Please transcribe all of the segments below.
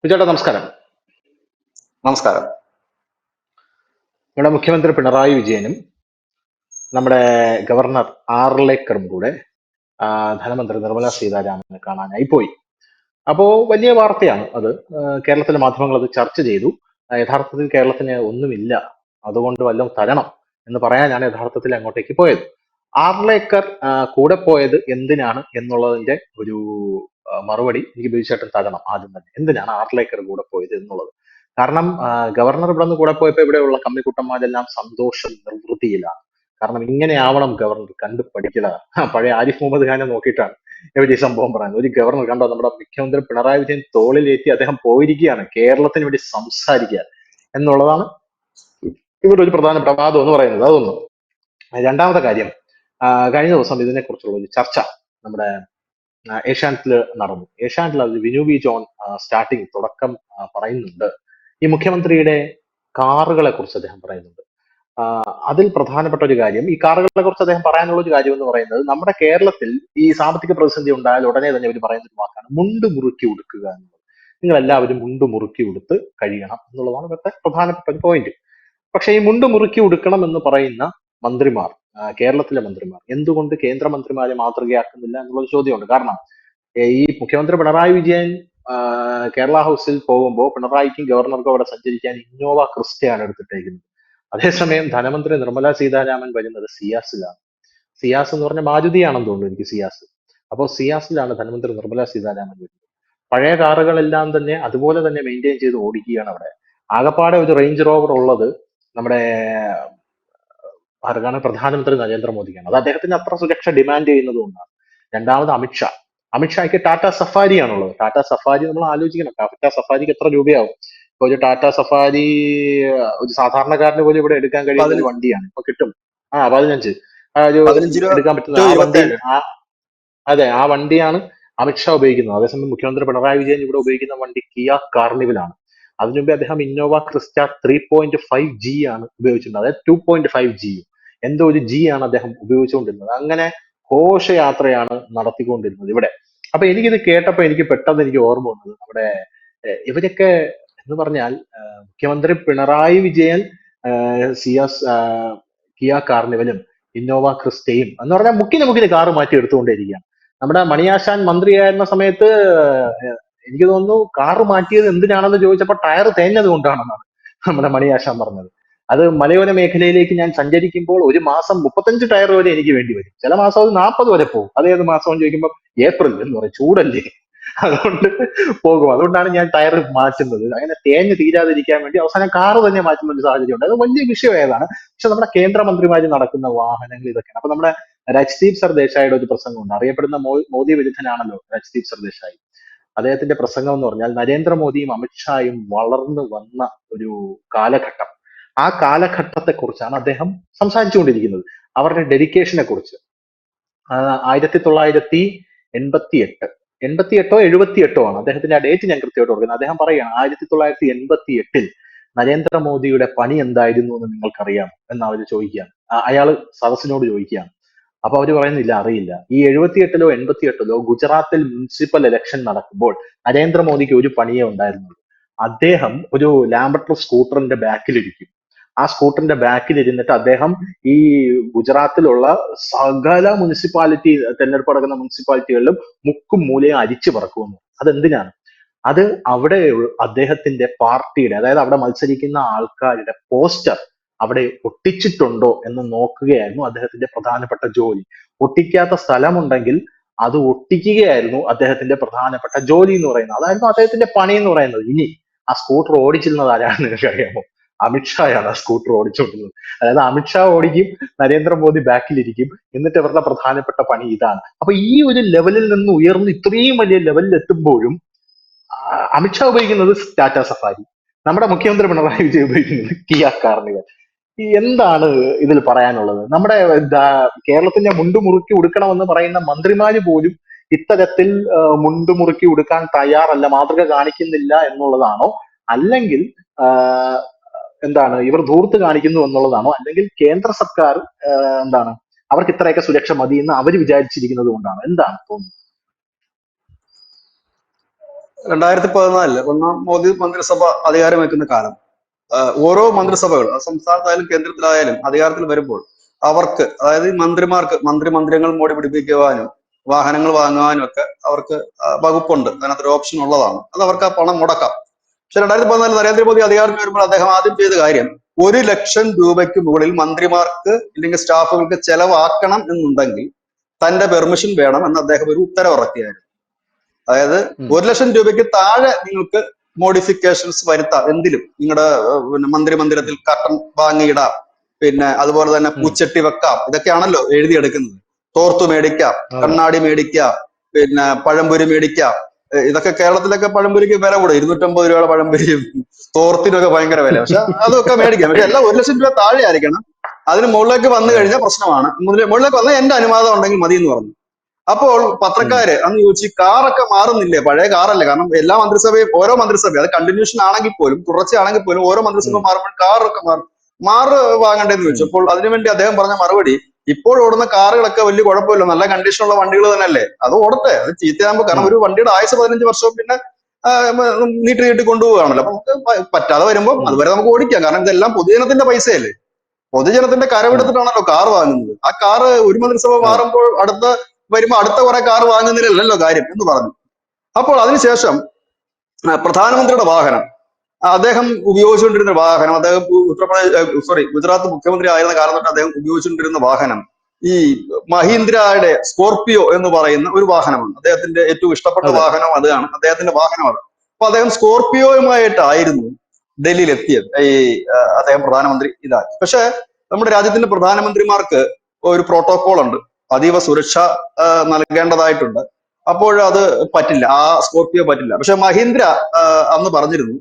ചേട്ടാ നമസ്കാരം. നമസ്കാരം. നമ്മുടെ മുഖ്യമന്ത്രി പിണറായി വിജയനും നമ്മുടെ ഗവർണർ ആർലേക്കറും കൂടെ ആ, ധനമന്ത്രി നിർമ്മല സീതാരാമനെ കാണാനായി പോയി. അപ്പോ വലിയ വാർത്തയാണ് അത്. കേരളത്തിലെ മാധ്യമങ്ങൾ അത് ചർച്ച ചെയ്തു. യഥാർത്ഥത്തിൽ കേരളത്തിന് ഒന്നുമില്ല, അതുകൊണ്ട് വല്ലതും തരണം എന്ന് പറയാനാണ് യഥാർത്ഥത്തിൽ അങ്ങോട്ടേക്ക് പോയത്. ആർലേക്കർ കൂടെ പോയത് എന്തിനാണ് എന്നുള്ളതിന്റെ ഒരു മറുപടി എനിക്ക് ബിജുചേട്ടൻ തരണം ആദ്യം തന്നെ. എന്തിനാണ് ആർലേക്കർ കൂടെ പോയത് എന്നുള്ളത്. കാരണം ഗവർണർ ഇവിടെ നിന്ന് കൂടെ പോയപ്പോ ഇവിടെയുള്ള കമ്മിക്കുട്ടന്മാരെല്ലാം സന്തോഷം നിർവൃതിയിലാണ്. കാരണം ഇങ്ങനെ ആവണം ഗവർണർ, കണ്ടു പഠിക്കല. പഴയ ആരിഫ് മുഹമ്മദ് ഖാനെ നോക്കിയിട്ടാണ് ഇവർ ഈ സംഭവം പറയുന്നത്. ഒരു ഗവർണർ കണ്ടോ, നമ്മുടെ മുഖ്യമന്ത്രി പിണറായി വിജയൻ തോളിലേറ്റി അദ്ദേഹം പോയിരിക്കുകയാണ് കേരളത്തിന് വേണ്ടി സംസാരിക്കുക എന്നുള്ളതാണ് ഇവരുടെ ഒരു പ്രധാനപ്പെട്ട വാദം എന്ന് പറയുന്നത്. അതൊന്നും. രണ്ടാമത്തെ കാര്യം, കഴിഞ്ഞ ദിവസം ഇതിനെക്കുറിച്ചുള്ള ഒരു ചർച്ച നമ്മുടെ ഏഷ്യാനെറ്റിൽ നടന്നു. ഏഷ്യാനെറ്റിൽ അത് വിനു വി ജോൺ സ്റ്റാർട്ടിങ് തുടക്കം പറയുന്നുണ്ട്. ഈ മുഖ്യമന്ത്രിയുടെ കാറുകളെ കുറിച്ച് അദ്ദേഹം പറയുന്നുണ്ട്. അതിൽ പ്രധാനപ്പെട്ട ഒരു കാര്യം, ഈ കാറുകളെ കുറിച്ച് അദ്ദേഹം പറയാനുള്ള ഒരു കാര്യം എന്ന് പറയുന്നത്, നമ്മുടെ കേരളത്തിൽ ഈ സാമ്പത്തിക പ്രതിസന്ധി ഉണ്ടായാൽ ഉടനെ തന്നെ അവർ പറയുന്ന ഒരു വാക്കാണ് മുണ്ട് മുറുക്കി ഉടുക്കുക എന്നുള്ളത്. നിങ്ങൾ എല്ലാവരും മുണ്ട് മുറുക്കി ഉടുത്ത് കഴിയണം എന്നുള്ളതാണ് ഇവിടുത്തെ പ്രധാനപ്പെട്ട ഒരു പോയിന്റ്. പക്ഷേ ഈ മുണ്ട് മുറുക്കി ഉടുക്കണം എന്ന് പറയുന്ന മന്ത്രിമാർ, കേരളത്തിലെ മന്ത്രിമാർ എന്തുകൊണ്ട് കേന്ദ്രമന്ത്രിമാരെ മാതൃകയാക്കുന്നില്ല എന്നുള്ളൊരു ചോദ്യമുണ്ട്. കാരണം ഈ മുഖ്യമന്ത്രി പിണറായി വിജയൻ കേരള ഹൗസിൽ പോകുമ്പോൾ പിണറായിക്കും ഗവർണർക്കും അവിടെ സഞ്ചരിക്കാൻ ഇന്നോവ ക്രിസ്റ്റയാണ് എടുത്തിട്ടേക്കുന്നത്. അതേസമയം ധനമന്ത്രി നിർമ്മല സീതാരാമൻ വരുന്നത് സിയാസിലാണ്. സിയാസ് എന്ന് പറഞ്ഞ മാരുതിയാണെന്ന് തോന്നുന്നു എനിക്ക്, സിയാസ്. അപ്പോൾ സിയാസിലാണ് ധനമന്ത്രി നിർമ്മല സീതാരാമൻ വരുന്നത്. പഴയ കാറുകളെല്ലാം തന്നെ അതുപോലെ തന്നെ മെയിൻറ്റെയിൻ ചെയ്ത് ഓടിക്കുകയാണ് അവിടെ. ആകപ്പാടെ ഒരു റേഞ്ച് റോവർ ഉള്ളത് നമ്മുടെ ആർക്കാണ്, പ്രധാനമന്ത്രി നരേന്ദ്രമോദിക്കാണ്. അത് അദ്ദേഹത്തിന് അത്ര സുരക്ഷ ഡിമാൻഡ് ചെയ്യുന്നത് കൊണ്ടാണ്. രണ്ടാമത് അമിത്ഷാ. അമിത്ഷായ്ക്ക് ടാറ്റ സഫാരിയാണുള്ളത്. ടാറ്റ സഫാരി നമ്മൾ ആലോചിക്കണം, ടാറ്റ സഫാരിക്ക് എത്ര രൂപയാവും? ഇപ്പൊ ഒരു ടാറ്റ സഫാരി ഒരു സാധാരണക്കാരന് പോലും ഇവിടെ എടുക്കാൻ കഴിയുന്ന ഒരു വണ്ടിയാണ്. ഇപ്പൊ കിട്ടും. 15. ഒരു 15 രൂപ എടുക്കാൻ പറ്റുന്ന ടു ആ വണ്ടി. 27. അതെ, ആ വണ്ടിയാണ് അമിത്ഷാ ഉപയോഗിക്കുന്നത്. അതേസമയം മുഖ്യമന്ത്രി പിണറായി വിജയൻ ഇവിടെ ഉപയോഗിക്കുന്ന വണ്ടി കിയ കാർണിവലാണ്. അതിനു മുമ്പേ അദ്ദേഹം ഇന്നോവ ക്രിസ്റ്റ 3.5G ആണ് ഉപയോഗിച്ചിരുന്നത്. അതായത് 2.5G, എന്തോ ഒരു G ആണ് അദ്ദേഹം ഉപയോഗിച്ചുകൊണ്ടിരുന്നത്. അങ്ങനെ ഘോഷയാത്രയാണ് നടത്തിക്കൊണ്ടിരുന്നത് ഇവിടെ. അപ്പൊ എനിക്കിത് കേട്ടപ്പോ എനിക്ക് പെട്ടെന്ന് എനിക്ക് ഓർമ്മ വന്നത് നമ്മുടെ ഇവരൊക്കെ എന്ന് പറഞ്ഞാൽ മുഖ്യമന്ത്രി പിണറായി വിജയൻ സിയാസ് കിയ കാർണിവലും ഇന്നോവ ക്രിസ്റ്റയും എന്ന് പറഞ്ഞാൽ മുക്കിന് മുക്കിന് കാറ് മാറ്റി എടുത്തുകൊണ്ടേയിരിക്കുകയാണ്. നമ്മുടെ മണിയാശാൻ മന്ത്രിയായിരുന്ന സമയത്ത് എനിക്ക് തോന്നുന്നു കാറ് മാറ്റിയത് എന്തിനാണെന്ന് ചോദിച്ചപ്പോൾ ടയർ തേഞ്ഞത് കൊണ്ടാണെന്നാണ് നമ്മുടെ മണിയാശാൻ പറഞ്ഞത്. അത് മലയോര മേഖലയിലേക്ക് ഞാൻ സഞ്ചരിക്കുമ്പോൾ ഒരു മാസം 35 ടയർ വരെ എനിക്ക് വേണ്ടി വരും. ചില മാസം അത് 40 വരെ പോകും. അതേത് മാസം എന്ന് ചോദിക്കുമ്പോൾ ഏപ്രിൽ എന്ന് പറയും, ചൂടല്ലേ, അതുകൊണ്ട് പോകും. അതുകൊണ്ടാണ് ഞാൻ ടയർ മാറ്റുന്നത്. അങ്ങനെ തേഞ്ഞ് തീരാതിരിക്കാൻ വേണ്ടി അവസാനം കാറ് തന്നെ മാറ്റുന്ന ഒരു സാഹചര്യം ഉണ്ട്. അത് വലിയ വിഷയമായതാണ്. പക്ഷെ നമ്മുടെ കേന്ദ്രമന്ത്രിമാര് നടക്കുന്ന വാഹനങ്ങൾ ഇതൊക്കെയാണ്. അപ്പൊ നമ്മുടെ രജ്ദീപ് സർദേശായിയുടെ ഒരു പ്രസംഗമുണ്ട്. അറിയപ്പെടുന്ന മോദി വിരുദ്ധനാണല്ലോ രജ്ദീപ് സർദേശായി. അദ്ദേഹത്തിന്റെ പ്രസംഗം എന്ന് പറഞ്ഞാൽ നരേന്ദ്രമോദിയും അമിത്ഷായും വളർന്നു വന്ന ഒരു കാലഘട്ടം, ആ കാലഘട്ടത്തെ കുറിച്ചാണ് അദ്ദേഹം സംസാരിച്ചുകൊണ്ടിരിക്കുന്നത്. അവരുടെ ഡെഡിക്കേഷനെ കുറിച്ച്. 1988, 88 ആണ് അദ്ദേഹത്തിന്റെ ആ ഡേറ്റ്, ഞാൻ കൃത്യമായിട്ട് ഓർക്കുന്നത്. അദ്ദേഹം പറയുകയാണ് 1988 നരേന്ദ്രമോദിയുടെ പണി എന്തായിരുന്നു എന്ന് നിങ്ങൾക്കറിയാം എന്ന് അവർ ചോദിക്കുകയാണ്. അയാള് സദസ്സിനോട് ചോദിക്കുകയാണ്. അപ്പൊ അവര് പറയുന്നില്ല, അറിയില്ല. ഈ 78-ലോ 88-ലോ ഗുജറാത്തിൽ മുനിസിപ്പൽ ഇലക്ഷൻ നടക്കുമ്പോൾ നരേന്ദ്രമോദിക്ക് ഒരു പണിയേ ഉണ്ടായിരുന്നുള്ളൂ. അദ്ദേഹം ഒരു ലാംബർട്ട് സ്കൂട്ടറിന്റെ ബാക്കിലിരിക്കും. ആ സ്കൂട്ടറിന്റെ ബാക്കിൽ ഇരുന്നിട്ട് അദ്ദേഹം ഈ ഗുജറാത്തിലുള്ള സകല മുനിസിപ്പാലിറ്റി, തെരഞ്ഞെടുപ്പ് നടക്കുന്ന മുനിസിപ്പാലിറ്റികളിലും മുക്കും മൂലയും അരിച്ചു പറക്കുമെന്ന്. അതെന്തിനാണ്? അത് അവിടെ അദ്ദേഹത്തിന്റെ പാർട്ടിയുടെ, അതായത് അവിടെ മത്സരിക്കുന്ന ആൾക്കാരുടെ പോസ്റ്റർ അവിടെ ഒട്ടിച്ചിട്ടുണ്ടോ എന്ന് നോക്കുകയായിരുന്നു അദ്ദേഹത്തിന്റെ പ്രധാനപ്പെട്ട ജോലി. ഒട്ടിക്കാത്ത സ്ഥലമുണ്ടെങ്കിൽ അത് ഒട്ടിക്കുകയായിരുന്നു അദ്ദേഹത്തിന്റെ പ്രധാനപ്പെട്ട ജോലി എന്ന് പറയുന്നത്. അതായിരുന്നു അദ്ദേഹത്തിന്റെ പണി എന്ന് പറയുന്നത്. ഇനി ആ സ്കൂട്ടർ ഓടിച്ചിരുന്നത് ആരാണെന്ന് നിങ്ങൾക്ക് അറിയാമോ? അമിത്ഷായാണ് ആ സ്കൂട്ടർ ഓടിച്ചുകൊണ്ടിരുന്നത്. അതായത് അമിത്ഷാ ഓടിക്കും, നരേന്ദ്രമോദി ബാക്കിലിരിക്കും. എന്നിട്ട് ഇവരുടെ പ്രധാനപ്പെട്ട പണി ഇതാണ്. അപ്പൊ ഈ ഒരു ലെവലിൽ നിന്ന് ഉയർന്ന് ഇത്രയും വലിയ ലെവലിൽ എത്തുമ്പോഴും അമിത്ഷാ ഉപയോഗിക്കുന്നത് ടാറ്റ സഫാരി, നമ്മുടെ മുഖ്യമന്ത്രി പിണറായി വിജയൻ ഉപയോഗിക്കുന്നത് കിയ കാർണിവൽ. ഈ എന്താണ് ഇതിൽ പറയാനുള്ളത്? നമ്മുടെ കേരളത്തിന്റെ മുണ്ട് മുറുക്കി ഉടുക്കണമെന്ന് പറയുന്ന മന്ത്രിമാര് പോലും ഇത്തരത്തിൽ മുണ്ട് മുറുക്കി ഉടുക്കാൻ തയ്യാറല്ല, മാതൃക കാണിക്കുന്നില്ല എന്നുള്ളതാണോ? അല്ലെങ്കിൽ എന്താണ് ഇവർ ധൂർത്ത് കാണിക്കുന്നു എന്നുള്ളതാണോ? അല്ലെങ്കിൽ കേന്ദ്ര സർക്കാർ എന്താണ് അവർക്ക് ഇത്രയൊക്കെ സുരക്ഷ മതി എന്ന് അവർ വിചാരിച്ചിരിക്കുന്നത് കൊണ്ടാണോ? എന്താണ് തോന്നുന്നത്? 2014 ഒന്നാം മോദി മന്ത്രിസഭ അധികാരം വയ്ക്കുന്ന കാലം ഓരോ മന്ത്രിസഭകൾ സംസ്ഥാനത്തായാലും കേന്ദ്രത്തിലായാലും അധികാരത്തിൽ വരുമ്പോൾ അവർക്ക്, അതായത് ഈ മന്ത്രിമാർക്ക് മന്ദിരങ്ങൾ മോടി പിടിപ്പിക്കുവാനും വാഹനങ്ങൾ വാങ്ങുവാനും ഒക്കെ അവർക്ക് വകുപ്പുണ്ട്. അതിനകത്തൊരു ഓപ്ഷൻ ഉള്ളതാണ്. അത് അവർക്ക് ആ പണം മുടക്കാം. പക്ഷെ 2014 നരേന്ദ്രമോദി അധികാരത്തിൽ വരുമ്പോൾ അദ്ദേഹം ആദ്യം ചെയ്ത കാര്യം 1,00,000 രൂപയ്ക്ക് മുകളിൽ മന്ത്രിമാർക്ക് ഇല്ലെങ്കിൽ സ്റ്റാഫുകൾക്ക് ചെലവാക്കണം എന്നുണ്ടെങ്കിൽ തന്റെ പെർമിഷൻ വേണം എന്ന് അദ്ദേഹം ഒരു ഉത്തരവിറക്കിയായിരുന്നു. അതായത് 1,00,000 രൂപയ്ക്ക് താഴെ നിങ്ങൾക്ക് മോഡിഫിക്കേഷൻസ് വരുത്താം. എന്തിലും നിങ്ങളുടെ മന്ദിരത്തിൽ കർട്ടൻ വാങ്ങിയിടാം, പിന്നെ അതുപോലെ തന്നെ പൂച്ചട്ടി വെക്കാം, ഇതൊക്കെയാണല്ലോ എഴുതിയെടുക്കുന്നത്. തോർത്തു മേടിക്കാം, കണ്ണാടി മേടിക്കാം, പിന്നെ പഴംപൊരി മേടിക്കാം. ഇതൊക്കെ കേരളത്തിലൊക്കെ പഴംപൊരിക്ക് വില കൂടെ, 250 രൂപയുടെ പഴംപൊരിയും തോർത്തിനൊക്കെ ഭയങ്കര വില. പക്ഷെ അതൊക്കെ മേടിക്കാം. പക്ഷെ എല്ലാം 1,00,000 രൂപ താഴെ ആയിരിക്കണം. അതിന് മുകളിലേക്ക് വന്നു കഴിഞ്ഞാൽ പ്രശ്നമാണ്. മുകളിലേക്ക് വന്നാൽ എന്റെ അനുവാദം ഉണ്ടെങ്കിൽ മതി എന്ന് പറഞ്ഞു. അപ്പോൾ പത്രക്കാര് അന്ന് ചോദിച്ചു, കാറൊക്കെ മാറുന്നില്ലേ? പഴയ കാറല്ലേ? കാരണം എല്ലാ മന്ത്രിസഭയും ഓരോ മന്ത്രിസഭയും അത് കണ്ടിന്യൂഷൻ ആണെങ്കിൽ പോലും, തുടർച്ചയാണെങ്കിൽ പോലും ഓരോ മന്ത്രിസഭ മാറുമ്പോൾ കാറൊക്കെ മാറ് വാങ്ങണ്ടേന്ന് ചോദിച്ചു. അപ്പോൾ അതിനുവേണ്ടി അദ്ദേഹം പറഞ്ഞ മറുപടി, ഇപ്പോൾ ഓടുന്ന കാറുകളൊക്കെ വലിയ കുഴപ്പമില്ല, നല്ല കണ്ടീഷനുള്ള വണ്ടികൾ തന്നെയല്ലേ, അത് ഓടട്ടെ, അത് ചീത്തയാകുമ്പോൾ. കാരണം ഒരു വണ്ടിയുടെ ആയുസ് 15 വർഷവും പിന്നെ നീട്ടി കൊണ്ടുപോവുകയാണല്ലോ. അപ്പൊ നമുക്ക് പറ്റാതെ വരുമ്പോൾ അതുവരെ നമുക്ക് ഓടിക്കാം. കാരണം ഇതെല്ലാം പൊതുജനത്തിന്റെ പൈസയല്ലേ, പൊതുജനത്തിന്റെ കരമെടുത്തിട്ടാണല്ലോ കാർ വാങ്ങുന്നത്. ആ കാറ് ഒരു മന്ത്രിസഭ മാറുമ്പോൾ വരുമ്പോ അടുത്ത കുറെ കാർ വാങ്ങുന്നതിലല്ലോ കാര്യം എന്ന് പറഞ്ഞു. അപ്പോൾ അതിനുശേഷം പ്രധാനമന്ത്രിയുടെ വാഹനം, അദ്ദേഹം ഉപയോഗിച്ചുകൊണ്ടിരുന്ന വാഹനം, അദ്ദേഹം ഗുജറാത്ത് മുഖ്യമന്ത്രി ആയിരുന്ന കാലം തൊട്ട് അദ്ദേഹം ഉപയോഗിച്ചുകൊണ്ടിരുന്ന വാഹനം ഈ മഹീന്ദ്രയുടെ സ്കോർപിയോ എന്ന് പറയുന്ന ഒരു വാഹനമാണ്. അദ്ദേഹത്തിന്റെ ഏറ്റവും ഇഷ്ടപ്പെട്ട വാഹനം അതാണ്, അദ്ദേഹത്തിന്റെ വാഹനമാണ്. അപ്പൊ അദ്ദേഹം സ്കോർപിയോയുമായിട്ടായിരുന്നു ഡൽഹിയിൽ എത്തിയത്. അദ്ദേഹം പ്രധാനമന്ത്രി ഇതാക്കി. പക്ഷെ നമ്മുടെ രാജ്യത്തിന്റെ പ്രധാനമന്ത്രിമാർക്ക് ഒരു പ്രോട്ടോകോൾ ഉണ്ട്, അതീവ സുരക്ഷ നൽകേണ്ടതായിട്ടുണ്ട്. അപ്പോൾ അത് പറ്റില്ല, ആ സ്കോർപിയോ പറ്റില്ല. പക്ഷെ മഹീന്ദ്ര അന്ന് പറഞ്ഞിരുന്നു,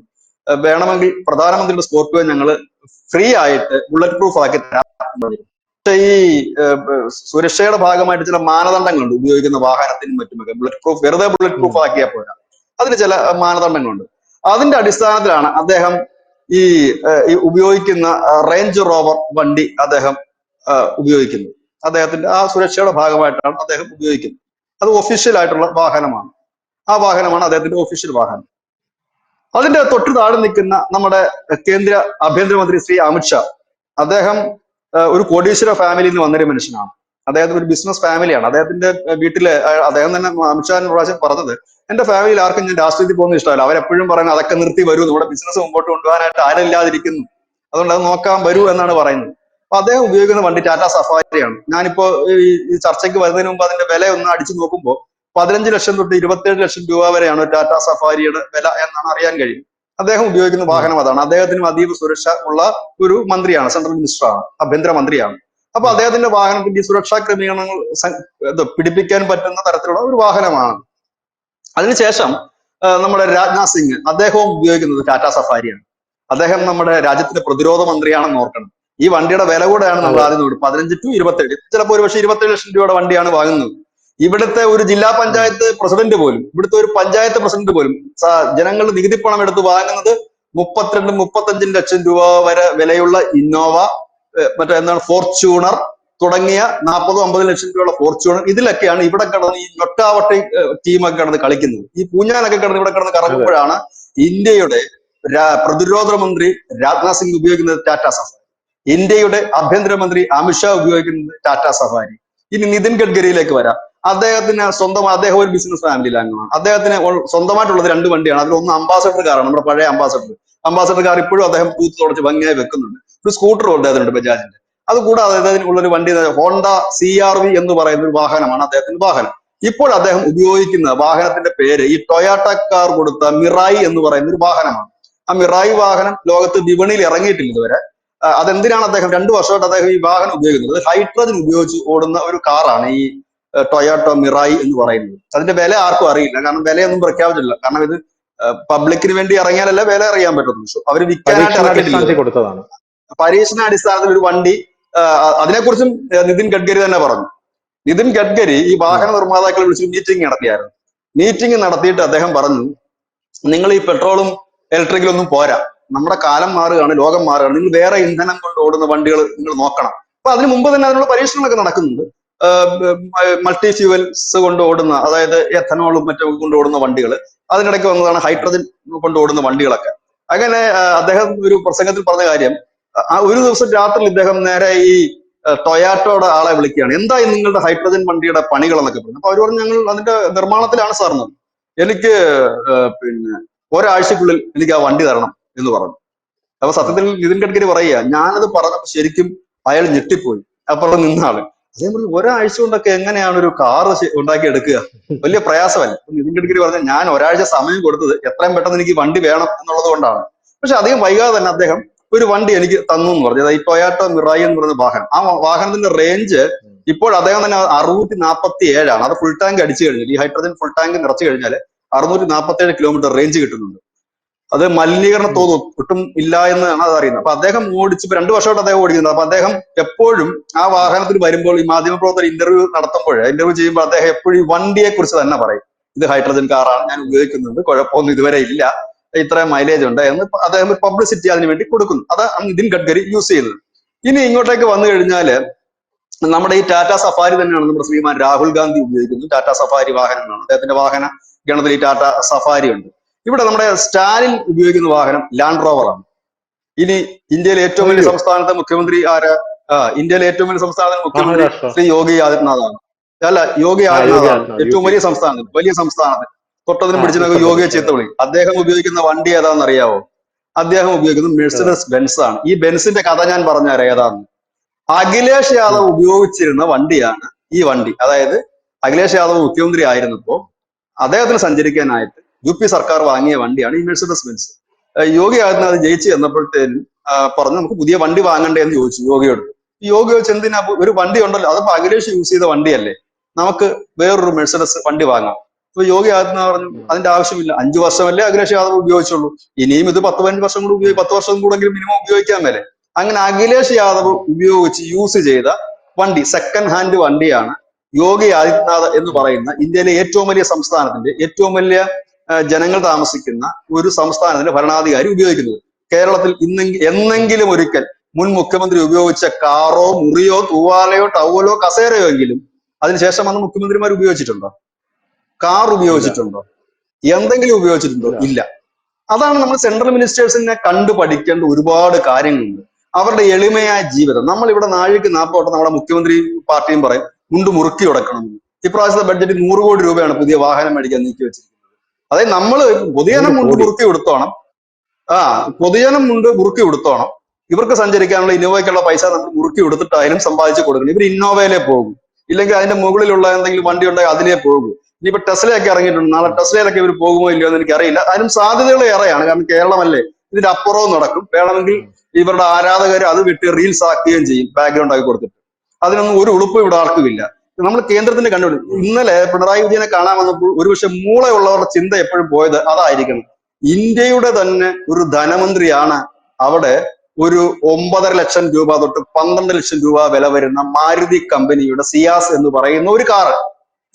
വേണമെങ്കിൽ പ്രധാനമന്ത്രിയുടെ സ്കോർപിയോ ഞങ്ങൾ ഫ്രീ ആയിട്ട് ബുള്ളറ്റ് പ്രൂഫ് ആക്കി തരാം. പക്ഷെ ഈ സുരക്ഷയുടെ ഭാഗമായിട്ട് ചില മാനദണ്ഡങ്ങളുണ്ട് ഉപയോഗിക്കുന്ന വാഹനത്തിനും മറ്റുമൊക്കെ. വെറുതെ ബുള്ളറ്റ് പ്രൂഫ് ആക്കിയാൽ പോരാ, അതിന് ചില മാനദണ്ഡങ്ങളുണ്ട്. അതിന്റെ അടിസ്ഥാനത്തിലാണ് അദ്ദേഹം ഈ ഉപയോഗിക്കുന്ന റേഞ്ച് റോവർ വണ്ടി അദ്ദേഹം ഉപയോഗിക്കുന്നത്. അദ്ദേഹത്തിന്റെ ആ സുരക്ഷയുടെ ഭാഗമായിട്ടാണ് അദ്ദേഹം ഉപയോഗിക്കുന്നത്. അത് ഒഫീഷ്യൽ ആയിട്ടുള്ള വാഹനമാണ്. ആ വാഹനമാണ് അദ്ദേഹത്തിന്റെ ഒഫീഷ്യൽ വാഹനം. അതിന്റെ തൊട്ട് താഴെ നിൽക്കുന്ന നമ്മുടെ കേന്ദ്ര ആഭ്യന്തരമന്ത്രി ശ്രീ അമിത്ഷാ, അദ്ദേഹം ഒരു കോടീശ്വര ഫാമിലിയിൽ നിന്ന് വന്നൊരു മനുഷ്യനാണ്. അദ്ദേഹത്തിന് ഒരു ബിസിനസ് ഫാമിലിയാണ്. അദ്ദേഹത്തിന്റെ വീട്ടില് അദ്ദേഹം തന്നെ അമിത്ഷാന്റെ പ്രാവശ്യം പറഞ്ഞത്, എന്റെ ഫാമിലിയിൽ ആർക്കും ഞാൻ രാഷ്ട്രീയത്തിൽ പോകുന്ന ഇഷ്ടമല്ല, അവരെപ്പോഴും പറയുന്നത് അതൊക്കെ നിർത്തി വരൂ, നമ്മുടെ ബിസിനസ് മുമ്പോട്ട് കൊണ്ടുപോകാനായിട്ട് ആരില്ലാതിരിക്കുന്നു, അതുകൊണ്ട് അത് നോക്കാൻ വരൂ എന്നാണ് പറയുന്നത്. അപ്പൊ അദ്ദേഹം ഉപയോഗിക്കുന്ന വണ്ടി ടാറ്റ സഫാരിയാണ്. ഞാനിപ്പോ ഈ ചർച്ചയ്ക്ക് വരുന്നതിന് മുമ്പ് അതിന്റെ വില ഒന്ന് അടിച്ചു നോക്കുമ്പോൾ 15 ലക്ഷം തൊട്ട് 27 ലക്ഷം രൂപ വരെയാണ് ടാറ്റ സഫാരിയുടെ വില എന്നാണ് അറിയാൻ കഴിയും. അദ്ദേഹം ഉപയോഗിക്കുന്ന വാഹനം അതാണ്. അദ്ദേഹത്തിനും അതീവ സുരക്ഷ ഉള്ള ഒരു മന്ത്രിയാണ്, സെൻട്രൽ മിനിസ്റ്ററാണ്, ആഭ്യന്തര മന്ത്രിയാണ്. അപ്പൊ അദ്ദേഹത്തിന്റെ വാഹനത്തിന്റെ ഈ സുരക്ഷാ ക്രമീകരണങ്ങൾ പിടിപ്പിക്കാൻ പറ്റുന്ന തരത്തിലുള്ള ഒരു വാഹനമാണ്. അതിനുശേഷം നമ്മുടെ രാജ്നാഥ് സിംഗ്, അദ്ദേഹവും ഉപയോഗിക്കുന്നത് ടാറ്റ സഫാരിയാണ്. അദ്ദേഹം നമ്മുടെ രാജ്യത്തിന്റെ പ്രതിരോധ മന്ത്രിയാണെന്ന് ഓർക്കണം. ഈ വണ്ടിയുടെ വില കൂടെയാണ് നമ്മൾ ആദ്യം നോക്കുന്നത്, 15 to 27, ചിലപ്പോൾ ഒരു പക്ഷേ 27 ലക്ഷം രൂപയുടെ വണ്ടിയാണ് വാങ്ങുന്നത്. ഇവിടുത്തെ ഒരു ജില്ലാ പഞ്ചായത്ത് പ്രസിഡന്റ് പോലും, ഇവിടുത്തെ ഒരു പഞ്ചായത്ത് പ്രസിഡന്റ് പോലും ജനങ്ങളുടെ നികുതി പണം എടുത്ത് വാങ്ങുന്നത് 32-35 ലക്ഷം രൂപ വരെ വിലയുള്ള ഇന്നോവ, എന്താണ് ഫോർച്യൂണർ തുടങ്ങിയ 40-50 ലക്ഷം രൂപയുള്ള ഫോർച്യൂണർ, ഇതിലൊക്കെയാണ് ഇവിടെ കിടന്ന് ഈ ഞൊട്ടാവട്ടെ ടീമൊക്കെ കിടന്ന് കളിക്കുന്നത്. ഈ പൂഞ്ഞാനൊക്കെ കിടന്ന് ഇവിടെ കിടന്ന് കറങ്ങുമ്പോഴാണ് ഇന്ത്യയുടെ പ്രതിരോധ മന്ത്രി രാജ്നാഥ് സിംഗ് ഉപയോഗിക്കുന്നത് ടാറ്റ സഫാരി, ഇന്ത്യയുടെ ആഭ്യന്തരമന്ത്രി അമിത്ഷാ ഉപയോഗിക്കുന്നത് ടാറ്റ സഫാരി. ഇനി നിതിൻ ഗഡ്കരിയിലേക്ക് വരാം. അദ്ദേഹത്തിന് അദ്ദേഹം ഒരു ബിസിനസ് ഫാമിലിയിൽ അംഗമാണ്. അദ്ദേഹത്തിന് സ്വന്തമായിട്ടുള്ളത് 2 വണ്ടിയാണ്. അതിലൊന്ന് അംബാസഡർ കാറാണ്, നമ്മുടെ പഴയ അംബാസഡർ കാർ ഇപ്പോഴും അദ്ദേഹം തൂത്ത് തുടച്ച് ഭംഗിയായി വെക്കുന്നുണ്ട്. ഒരു സ്കൂട്ടറും അദ്ദേഹത്തിനുണ്ട്, ബജാജിന്റെ. അതുകൂടാതെ അദ്ദേഹത്തിനുള്ളൊരു വണ്ടി ഹോണ്ട CR-V എന്ന് പറയുന്ന ഒരു വാഹനമാണ് അദ്ദേഹത്തിന്റെ വാഹനം. ഇപ്പോൾ അദ്ദേഹം ഉപയോഗിക്കുന്ന വാഹനത്തിന്റെ പേര് ഈ ടൊയോട്ട കാർ കൊടുത്ത മിറായി എന്ന് പറയുന്ന ഒരു വാഹനമാണ്. ആ മിറായി വാഹനം ലോകത്ത് വിപണിയിൽ ഇറങ്ങിയിട്ടില്ല ഇതുവരെ. അതെന്തിനാണ് അദ്ദേഹം 2 വർഷമായിട്ട് അദ്ദേഹം ഈ വാഹനം ഉപയോഗിക്കുന്നത്? ഹൈഡ്രജൻ ഉപയോഗിച്ച് ഓടുന്ന ഒരു കാറാണ് ഈ ടൊയോട്ട മിറായി എന്ന് പറയുന്നത്. അതിന്റെ വില ആർക്കും അറിയില്ല, കാരണം വിലയൊന്നും പ്രഖ്യാപിച്ചിട്ടില്ല. കാരണം ഇത് പബ്ലിക്കിന് വേണ്ടി ഇറങ്ങിയാലല്ലേ വില അറിയാൻ പറ്റുള്ളൂ. അവർ വിൽക്കാനായിട്ട് ഇറക്കിയിട്ടില്ല. പരീക്ഷണാടിസ്ഥാനത്തിൽ ഒരു വണ്ടി, അതിനെക്കുറിച്ചും നിതിൻ ഗഡ്കരി തന്നെ പറഞ്ഞു. നിതിൻ ഗഡ്കരി ഈ വാഹന നിർമ്മാതാക്കളെ വിളിച്ച് മീറ്റിംഗ് നടത്തിയായിരുന്നു. മീറ്റിംഗ് നടത്തിയിട്ട് അദ്ദേഹം പറഞ്ഞു, നിങ്ങൾ ഈ പെട്രോളും ഇലക്ട്രിക്കലൊന്നും പോരാ, നമ്മുടെ കാലം മാറുകയാണ്, ലോകം മാറുകയാണ്, നിങ്ങൾ വേറെ ഇന്ധനം കൊണ്ട് ഓടുന്ന വണ്ടികൾ നിങ്ങൾ നോക്കണം. അപ്പൊ അതിന് മുമ്പ് തന്നെ അതിനുള്ള പരീക്ഷണങ്ങളൊക്കെ നടക്കുന്നുണ്ട്. മൾട്ടി ഫ്യൂവൽസ് കൊണ്ട് ഓടുന്ന, അതായത് എഥനോളും മറ്റും കൊണ്ട് ഓടുന്ന വണ്ടികൾ, അതിനിടയ്ക്ക് വന്നതാണ് ഹൈഡ്രജൻ കൊണ്ട് ഓടുന്ന വണ്ടികളൊക്കെ. അങ്ങനെ അദ്ദേഹം ഒരു പ്രസംഗത്തിൽ പറഞ്ഞ കാര്യം, ഒരു ദിവസം രാത്രി ഇദ്ദേഹം നേരെ ഈ ടൊയാറ്റോയുടെ ആളെ വിളിക്കുകയാണ്, എന്തായി നിങ്ങളുടെ ഹൈഡ്രജൻ വണ്ടിയുടെ പണികൾ എന്നൊക്കെ പറഞ്ഞു. അപ്പൊ അവർ പറഞ്ഞു, ഞങ്ങൾ അതിന്റെ നിർമ്മാണത്തിലാണ് സാറിന്, എനിക്ക് പിന്നെ ഒരാഴ്ചക്കുള്ളിൽ എനിക്ക് ആ വണ്ടി തരണം എന്ന് പറഞ്ഞു. അപ്പൊ സത്യത്തിൽ നിതിൻ ഗഡ്കരി പറയുക, ഞാനത് പറഞ്ഞപ്പോ ശരിക്കും അയാൾ ഞെട്ടിപ്പോയി. അപ്പുറം നിന്ന ആള് അദ്ദേഹം പറഞ്ഞു, ഒരാഴ്ച കൊണ്ടൊക്കെ എങ്ങനെയാണ് ഒരു കാറ് ഉണ്ടാക്കി എടുക്കുക, വലിയ പ്രയാസമല്ല. നിതിൻ ഗഡ്കരി പറഞ്ഞ, ഞാൻ ഒരാഴ്ച സമയം കൊടുത്തത് എത്രയും പെട്ടെന്ന് എനിക്ക് വണ്ടി വേണം എന്നുള്ളത് കൊണ്ടാണ്. പക്ഷെ അധികം വൈകാതെ തന്നെ അദ്ദേഹം ഒരു വണ്ടി എനിക്ക് തന്നു എന്ന് പറഞ്ഞു. അതായത് ഈ ടൊയാറ്റോ മിറായി എന്ന് പറയുന്ന വാഹനം. ആ വാഹനത്തിന്റെ റേഞ്ച് ഇപ്പോൾ അദ്ദേഹം തന്നെ 647 അത് ഫുൾ ടാങ്ക് അടിച്ചു കഴിഞ്ഞാൽ, ഈ ഹൈഡ്രജൻ ഫുൾ ടാങ്ക് നിറച്ചു കഴിഞ്ഞാൽ 647 കിലോമീറ്റർ റേഞ്ച് കിട്ടുന്നുണ്ട്. അത് മലിനീകരണ തോത് ഒട്ടും ഇല്ല എന്നാണ് അത് അറിയുന്നത്. അപ്പൊ അദ്ദേഹം ഓടിച്ച് ഇപ്പൊ 2 വർഷമായിട്ട് അദ്ദേഹം ഓടിക്കുന്നത്. അപ്പൊ അദ്ദേഹം എപ്പോഴും ആ വാഹനത്തിൽ വരുമ്പോൾ ഈ മാധ്യമപ്രവർത്തകർ ഇന്റർവ്യൂ ചെയ്യുമ്പോൾ അദ്ദേഹം എപ്പോഴും ഈ വണ്ടിയെ കുറിച്ച് തന്നെ പറയും, ഇത് ഹൈഡ്രജൻ കാറാണ്, ഞാൻ ഉപയോഗിക്കുന്നുണ്ട്, കുഴപ്പമൊന്നും ഇതുവരെ ഇല്ല, ഇത്രയും മൈലേജ് ഉണ്ട് എന്ന് അദ്ദേഹം പബ്ലിസിറ്റി അതിന് വേണ്ടി കൊടുക്കുന്നു. അതാണ് നിതിൻ ഗഡ്കരി യൂസ് ചെയ്യുന്നത്. ഇനി ഇങ്ങോട്ടേക്ക് വന്നു കഴിഞ്ഞാല് നമ്മുടെ ഈ ടാറ്റ സഫാരി തന്നെയാണ് നമ്മുടെ ശ്രീമാൻ രാഹുൽ ഗാന്ധി ഉപയോഗിക്കുന്നത്. ടാറ്റ സഫാരി വാഹനങ്ങളാണ് അദ്ദേഹത്തിന്റെ വാഹന ഗണത്തിൽ. ഈ ടാറ്റ സഫാരി ഉണ്ട്. ഇവിടെ നമ്മുടെ സ്റ്റാലിൻ ഉപയോഗിക്കുന്ന വാഹനം ലാൻഡ് റോവറാണ്. ഇനി ഇന്ത്യയിലെ ഏറ്റവും വലിയ സംസ്ഥാനത്തെ മുഖ്യമന്ത്രി ആര്? ഇന്ത്യയിലെ ഏറ്റവും വലിയ സംസ്ഥാനത്തെ മുഖ്യമന്ത്രി ശ്രീ യോഗി ആദിത്യനാഥാണ്. അല്ല, യോഗി ആദിത്യനാഥാണ് ഏറ്റവും വലിയ സംസ്ഥാനത്ത് തൊട്ടതിനും പിടിച്ചു യോഗിയെ ചീത്ത വിളി. അദ്ദേഹം ഉപയോഗിക്കുന്ന വണ്ടി ഏതാണെന്ന് അറിയാവോ? അദ്ദേഹം ഉപയോഗിക്കുന്നത് മെഴ്സിഡസ് ബെൻസ് ആണ്. ഈ ബെൻസിന്റെ കഥ ഞാൻ പറഞ്ഞുതരാം ഏതാന്ന്. അഖിലേഷ് യാദവ് ഉപയോഗിച്ചിരുന്ന വണ്ടിയാണ് ഈ വണ്ടി. അതായത് അഖിലേഷ് യാദവ് മുഖ്യമന്ത്രി ആയിരുന്നപ്പോ അദ്ദേഹത്തിന് സഞ്ചരിക്കാനായിട്ട് UP സർക്കാർ വാങ്ങിയ വണ്ടിയാണ് ഈ മെഴ്സിഡസ് ബെൻസ്. യോഗി ആദിത്യനാഥ് ജയിച്ചു ചെന്നപ്പോഴത്തേനും പറഞ്ഞു, നമുക്ക് പുതിയ വണ്ടി വാങ്ങണ്ടേ എന്ന് ചോദിച്ചു യോഗിയോട്. യോഗി ചോദിച്ചു, എന്തിനാ, ഒരു വണ്ടി ഉണ്ടല്ലോ, അതിപ്പോ അഖിലേഷ് യൂസ് ചെയ്ത വണ്ടിയല്ലേ, നമുക്ക് വേറൊരു മെഴ്സിഡസ് വണ്ടി വാങ്ങാം. അപ്പൊ യോഗി ആദിത്യനാഥ് പറഞ്ഞു, അതിന്റെ ആവശ്യമില്ല, 5 വർഷമല്ലേ അഖിലേഷ് യാദവ് ഉപയോഗിച്ചുള്ളൂ, ഇനിയും ഇത് 10-15 വർഷം കൂടി 10 വർഷം കൂടെങ്കിലും മിനിമം ഉപയോഗിക്കാൻ മേലെ. അങ്ങനെ അഖിലേഷ് യാദവ് ഉപയോഗിച്ച് യൂസ് ചെയ്ത വണ്ടി, സെക്കൻഡ് ഹാൻഡ് വണ്ടിയാണ് യോഗി ആദിത്യനാഥ് എന്ന് പറയുന്ന ഇന്ത്യയിലെ ഏറ്റവും വലിയ സംസ്ഥാനത്തിന്റെ ഏറ്റവും വലിയ ജനങ്ങൾ താമസിക്കുന്ന ഒരു സംസ്ഥാനത്തിന്റെ ഭരണാധികാരി ഉപയോഗിക്കുന്നത്. കേരളത്തിൽ എന്നെങ്കിലും ഒരിക്കൽ മുൻ മുഖ്യമന്ത്രി ഉപയോഗിച്ച കാറോ മുറിയോ തൂവാലയോ ടവലോ കസേരയോ എങ്കിലും അതിനുശേഷം വന്ന മുഖ്യമന്ത്രിമാർ ഉപയോഗിച്ചിട്ടുണ്ടോ? കാർ ഉപയോഗിച്ചിട്ടുണ്ടോ? എന്തെങ്കിലും ഉപയോഗിച്ചിട്ടുണ്ടോ? ഇല്ല. അതാണ് നമ്മൾ സെൻട്രൽ മിനിസ്റ്റേഴ്സിനെ കണ്ടു പഠിക്കേണ്ട ഒരുപാട് കാര്യങ്ങളുണ്ട്. അവരുടെ എളിമയായ ജീവിതം. നമ്മൾ ഇവിടെ നാഴിക്ക് 40 നമ്മുടെ മുഖ്യമന്ത്രി പാർട്ടിയും പറയും മുണ്ട് മുറുക്കി ഉടക്കണം. ഇപ്രാവശ്യത്തെ ബഡ്ജറ്റിൽ 100 കോടി രൂപയാണ് പുതിയ വാഹനം മേടിക്കാൻ നീക്കി വെച്ചിരിക്കുന്നത്. അതായത് നമ്മള് പൊതുജനം മുണ്ട് മുറുക്കി കൊടുത്തോണം. പൊതുജനം മുണ്ട് മുറുക്കി കൊടുത്തോണം. ഇവർക്ക് സഞ്ചരിക്കാനുള്ള ഇന്നോവയ്ക്കുള്ള പൈസ നമ്മൾ മുറുക്കി കൊടുത്തിട്ടായാലും സമ്പാദിച്ചു കൊടുക്കണം. ഇവർ ഇന്നോവയിലേ പോകും, ഇല്ലെങ്കിൽ അതിന്റെ മുകളിലുള്ള എന്തെങ്കിലും വണ്ടി ഉണ്ടെങ്കിൽ അതിലേ പോകും. ഇനിയിപ്പോ ടെസ്ലയൊക്കെ ഇറങ്ങിയിട്ടുണ്ട്, നാളെ ടെസ്ലയിലൊക്കെ ഇവർ പോകുമോ ഇല്ലയോ എന്ന് എനിക്കറിയില്ല. അതിനും സാധ്യതകൾ ഏറെയാണ്. കാരണം കേരളമല്ലേ, ഇതിന്റെ അപ്പുറവും നടക്കും. വേണമെങ്കിൽ ഇവരുടെ ആരാധകർ അത് വിട്ട് റീൽസ് ആക്കുകയും ചെയ്യും, ബാക്ക്ഗ്രൗണ്ട് ആക്കി കൊടുത്തിട്ട്. അതിനൊന്നും ഒരു ഉളുപ്പും ഇവിടെ ആർക്കുമില്ല. നമ്മൾ കേന്ദ്രത്തിന്റെ കണ്ടുപിടിക്കും. ഇന്നലെ പിണറായി വിജയനെ കാണാൻ വന്നപ്പോൾ ഒരുപക്ഷെ മൂളയുള്ളവരുടെ ചിന്ത എപ്പോഴും പോയത് അതായിരിക്കണം. ഇന്ത്യയുടെ തന്നെ ഒരു ധനമന്ത്രിയാണ് അവിടെ ഒരു 9.5 ലക്ഷം രൂപ തൊട്ട് 12 ലക്ഷം രൂപ വില വരുന്ന മാരുതി കമ്പനിയുടെ സിയാസ് എന്ന് പറയുന്ന ഒരു കാറ്.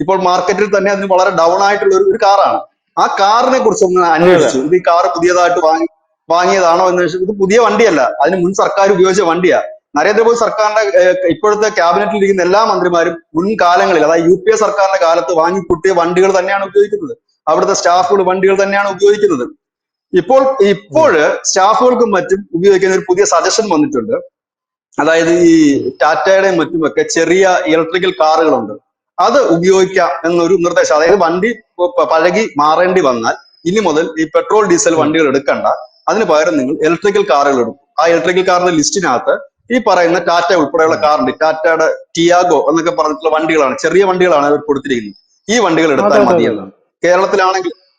ഇപ്പോൾ മാർക്കറ്റിൽ തന്നെ അതിന് വളരെ ഡൗൺ ആയിട്ടുള്ള ഒരു കാറാണ്. ആ കാറിനെ കുറിച്ച് ഒന്ന് അന്വേഷിച്ചു. ഇത് ഈ കാറ് പുതിയതായിട്ട് വാങ്ങിയതാണോ എന്ന് വെച്ചാൽ, ഇത് പുതിയ വണ്ടിയല്ല, അതിന് മുൻ സർക്കാർ ഉപയോഗിച്ച വണ്ടിയാ. നരേന്ദ്രമോദി സർക്കാരിന്റെ ഇപ്പോഴത്തെ ക്യാബിനറ്റിൽ ഇരിക്കുന്ന എല്ലാ മന്ത്രിമാരും മുൻകാലങ്ങളിൽ, അതായത് UPA സർക്കാരിന്റെ കാലത്ത് വാങ്ങിക്കൂട്ടിയ വണ്ടികൾ തന്നെയാണ് ഉപയോഗിക്കുന്നത്. അവിടുത്തെ സ്റ്റാഫുകൾ വണ്ടികൾ തന്നെയാണ് ഉപയോഗിക്കുന്നത്. ഇപ്പോൾ സ്റ്റാഫുകൾക്കും മറ്റും ഉപയോഗിക്കുന്ന ഒരു പുതിയ സജഷൻ വന്നിട്ടുണ്ട്. അതായത് ഈ ടാറ്റയുടെയും മറ്റുമൊക്കെ ചെറിയ ഇലക്ട്രിക്കൽ കാറുകളുണ്ട്, അത് ഉപയോഗിക്കാം എന്നൊരു നിർദ്ദേശം. അതായത് വണ്ടി പഴകി മാറേണ്ടി വന്നാൽ ഇനി മുതൽ ഈ പെട്രോൾ ഡീസൽ വണ്ടികൾ എടുക്കണ്ട, അതിന് പകരം നിങ്ങൾ ഇലക്ട്രിക്കൽ കാറുകൾ എടുക്കും. ആ ഇലക്ട്രിക്കൽ കാറിന്റെ ലിസ്റ്റിനകത്ത് ഈ പറയുന്ന ടാറ്റ ഉൾപ്പെടെയുള്ള കാറുണ്ട്. ടാറ്റയുടെ ടിയാഗോ എന്നൊക്കെ പറഞ്ഞിട്ടുള്ള വണ്ടികളാണ്, ചെറിയ വണ്ടികളാണ് അവർ കൊടുത്തിരിക്കുന്നത്. ഈ വണ്ടികൾ എടുത്താൽ മതിയെന്നാണ്.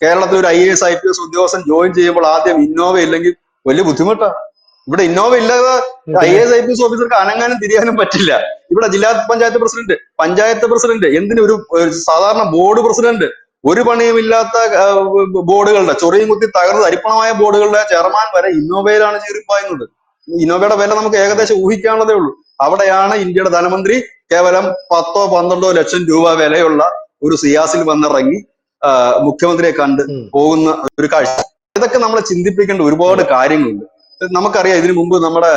കേരളത്തിൽ ഒരു IAS IPS ഉദ്യോഗസ്ഥൻ ജോയിൻ ചെയ്യുമ്പോൾ ആദ്യം ഇന്നോവ ഇല്ലെങ്കിൽ വലിയ ബുദ്ധിമുട്ടാണ്. ഇവിടെ ഇന്നോവ ഇല്ലാതെ IAS IPS ഓഫീസർക്ക് അനങ്ങാനും തിരിയാനും പറ്റില്ല. ഇവിടെ ജില്ലാ പഞ്ചായത്ത് പ്രസിഡന്റ് എന്തിനു ഒരു സാധാരണ ബോർഡ് പ്രസിഡന്റ്, ഒരു പണിയുമില്ലാത്ത ബോർഡുകളുടെ ചൊറിയും കുത്തി തകർന്ന് അരിപ്പണമായ ബോർഡുകളുടെ ചെയർമാൻ വരെ ഇന്നോവയിലാണ് ചീറിപ്പായുന്നത്. ഇന്നോവയുടെ വില നമുക്ക് ഏകദേശം ഊഹിക്കാനുള്ളതേ ഉള്ളൂ. അവിടെയാണ് ഇന്ത്യയുടെ ധനമന്ത്രി കേവലം 10-12 ലക്ഷം രൂപ വിലയുള്ള ഒരു സിയാസിൽ വന്നിറങ്ങി മുഖ്യമന്ത്രിയെ കണ്ട് പോകുന്ന ഒരു കാഴ്ച. ഇതൊക്കെ നമ്മളെ ചിന്തിപ്പിക്കേണ്ട ഒരുപാട് കാര്യങ്ങളുണ്ട്. നമുക്കറിയാം, ഇതിനു മുമ്പ് നമ്മുടെ